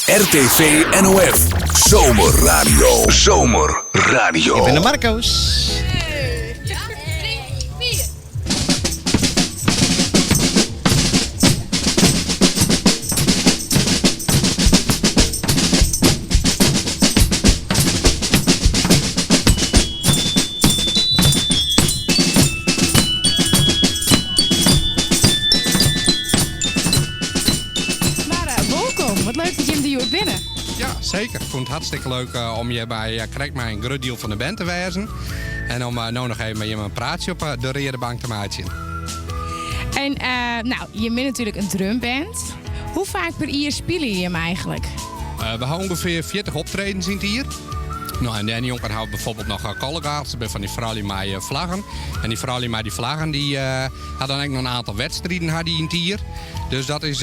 RTV NOF. Zomerradio. Zomerradio. Ik ben de Marco's. Ja, zeker. Ik vond het hartstikke leuk om je bij Krijg mij een groot deel van de band te wijzen. En om nou nog even met je een praatje op de redenbank te maken. En je bent natuurlijk een drumband. Hoe vaak per jaar spelen je hem eigenlijk? We houden ongeveer 40 optredens in het hier. Nou, en de ene jongen houdt bijvoorbeeld nog collega's van die vrouwen met vlaggen. En die vrouwen met die vlaggen die hadden eigenlijk nog een aantal wedstrijden in het hier. Dus dat is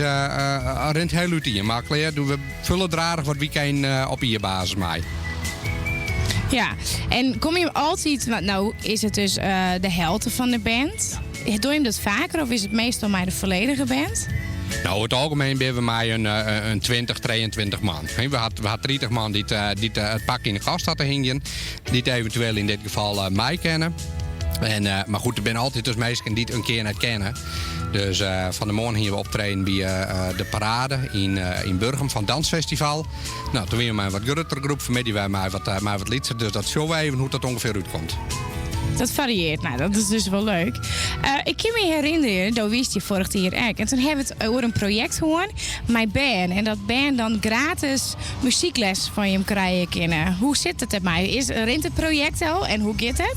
rent heel uit hier. Maar klaar doen we vullen dradig wat weekend op hier basis mee. Ja, en kom je hem altijd, nou is het dus de helft van de band. Doe je hem dat vaker of is het meestal maar de volledige band? Nou, over het algemeen ben we maar een 20, 23 man. We hadden 30 man die het pak in de gast hadden hingen. Die het eventueel in dit geval mij kennen. Maar goed, er zijn altijd dus mensen die het een keer net kennen. Dus van de morgen hier we optreden bij de parade in Burgum van het Dansfestival. Nou, toen weer maar een wat grotere groep van die wij maar wat liederen. Dus dat show we even hoe dat ongeveer uitkomt. Dat varieert, nou dat is dus wel leuk. Ik kan me herinneren, dat wist je vorig jaar ook. En toen hebben we het over een project gewoon, My Band. En dat band dan gratis muziekles van je krijgen kunnen. Hoe zit het ermee? Rint het project al en hoe gaat het?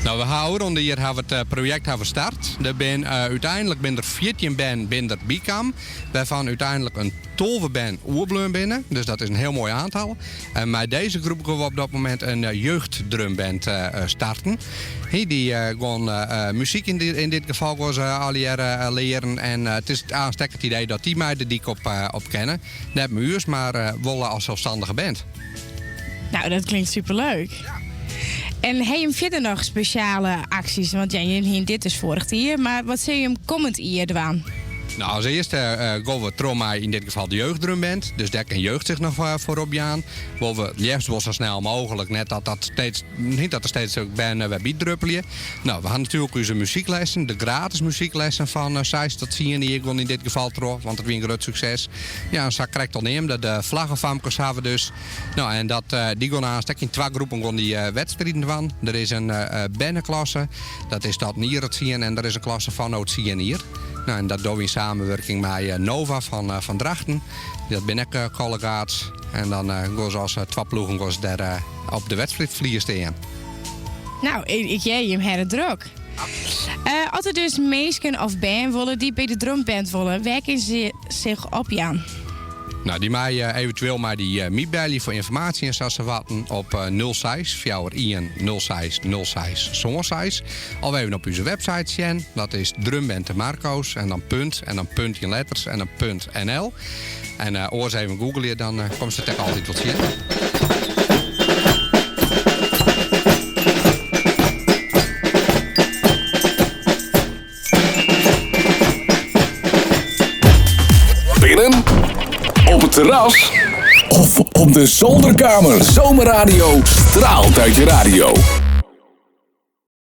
Nou, we houden onder hier hebben we het project gestart. Uiteindelijk ben er 14 band binnen Bikam. Waarvan uiteindelijk een 12 band oerbleun binnen. Dus dat is een heel mooi aantal. En met deze groep gaan we op dat moment een jeugddrumband starten. Die gewoon muziek in dit geval gaan ze al jaren leren. En het is het aanstekend idee dat die meiden die ik op kennen. Net muurs, maar willen als zelfstandige band. Nou, dat klinkt superleuk. Ja. En heb je hem verder nog speciale acties? Want je hier dit is vorig jaar, maar wat zie je hem komend jaar doen? Nou, als eerste gaan we trauma in dit geval de jeugddrumband. Dus daar kan jeugd zich nog voorop gaan. We liefst wel zo snel mogelijk. Niet dat er steeds ook bijna bij druppelen. Nou, we gaan natuurlijk onze muzieklessen. De gratis muzieklessen van 6 tot 10 die ik in dit geval terug. Want dat was een groot succes. Ja, en zo krijgt dan neem. De vlaggenfamkes hebben we dus. Nou, en die gaan aansteken. In 2 groepen gaan die wedstrijden van. Er is een bannenklasse. Dat is dat hier het zien. En er is een klasse van het zien hier. Nou, en dat doen we in samenwerking met Nova van Drachten. Dat ben ik collega's. En dan gaan ze als 2 ploegen daar op de wedstrijd staan. Nou, ik hem her druk. Als er dus meesken of band willen die bij de drumband willen, werken ze zich op Jan? Nou, die mij eventueel maar die meetbellen voor informatie en zoals ze wachten op 06 41 06 06 06. Al even op onze website zien. Dat is Drumband de Marco's en dan punt en dan punt in letters en dan punt .nl. En oors even googlen, dan komt ze toch altijd wat zien. Binnen, op het terras of op de zolderkamer. Zomerradio straalt uit je radio.